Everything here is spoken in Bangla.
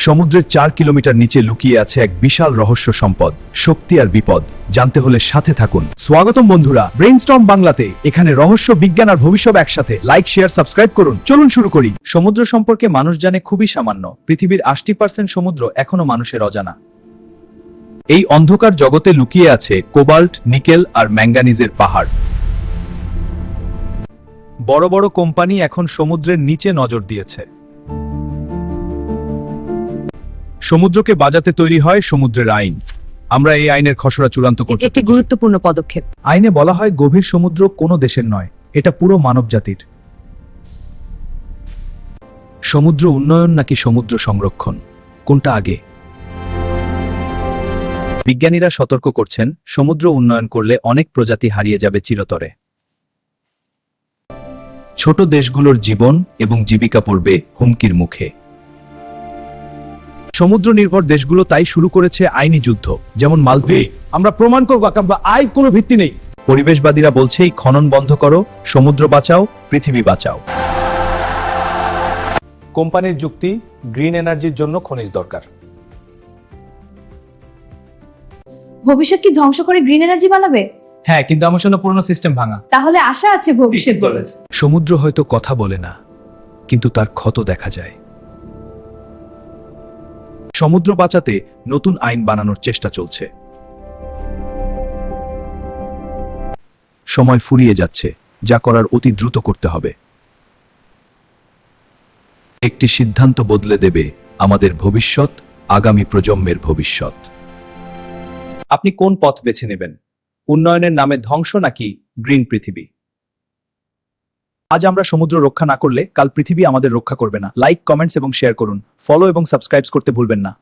সমুদ্রের 4 কিলোমিটার নিচে লুকিয়ে আছে এক বিশাল রহস্য সম্পদ, শক্তি আর বিপদ। জানতে হলে সাথে থাকুন। স্বাগতম বন্ধুরা, ব্রেইনস্টর্ম বাংলাতে। এখানে রহস্য, বিজ্ঞান আর ভবিষ্যৎ একসাথে। লাইক, শেয়ার, সাবস্ক্রাইব করুন। চলুন শুরু করি। সমুদ্র সম্পর্কে মানুষ জানে খুবই সামান্য। পৃথিবীর 80% সমুদ্র এখনো মানুষের অজানা। এই অন্ধকার জগতে লুকিয়ে আছে কোবাল্ট, নিকেল আর ম্যাঙ্গানিজের পাহাড়। বড় বড় কোম্পানি এখন সমুদ্রের নিচে নজর দিয়েছে। সমুদ্রকে বাজাতে তৈরি হয় সমুদ্রের আইন। আমরা এই আইনের খসড়া চূড়ান্ত করতে একটি গুরুত্বপূর্ণ পদক্ষেপ। আইনে বলা হয় গভীর সমুদ্র কোনো দেশের নয়, এটা পুরো মানব জাতির। সমুদ্র উন্নয়ন নাকি সমুদ্র সংরক্ষণ, কোনটা আগে? বিজ্ঞানীরা সতর্ক করছেন, সমুদ্র উন্নয়ন করলে অনেক প্রজাতি হারিয়ে যাবে চিরতরে। ছোট দেশগুলোর জীবন এবং জীবিকা পড়বে হুমকির মুখে। সমুদ্র নির্ভর দেশগুলো তাই শুরু করেছে আইনি যুদ্ধ, যেমন মালদ্বীপ। আমরা প্রমাণ করবো আমরা আইন কোনো ভিত্তি নেই। পরিবেশবাদীরা বলছে এই খনন বন্ধ করো, সমুদ্র বাঁচাও, পৃথিবী বাঁচাও। কোম্পানির যুক্তি, গ্রিন এনার্জির জন্য খনিজ দরকার। ভবিষ্যৎ কি ধ্বংস করে গ্রিন এনার্জি বানাবে? হ্যাঁ, কিন্তু আমার জন্য পুরনো সিস্টেম ভাঙা। তাহলে আশা আছে ভবিষ্যৎ বলে। সমুদ্র হয়তো কথা বলে না, কিন্তু তার ক্ষত দেখা যায়। সমুদ্র বাঁচাতে নতুন আইন বানানোর চেষ্টা চলছে। সময় ফুরিয়ে যাচ্ছে, যা করার অতি দ্রুত করতে হবে। একটি সিদ্ধান্ত বদলে দেবে আমাদের ভবিষ্যৎ, আগামী প্রজন্মের ভবিষ্যৎ। আপনি কোন পথ বেছে নেবেন? উন্নয়নের নামে ধ্বংস নাকি গ্রিন পৃথিবী? আজ আমরা সমুদ্র রক্ষা না করলে কাল পৃথিবী আমাদের রক্ষা করবে না। লাইক, কমেন্টস এবং শেয়ার করুন। ফলো এবং সাবস্ক্রাইব করতে ভুলবেন না।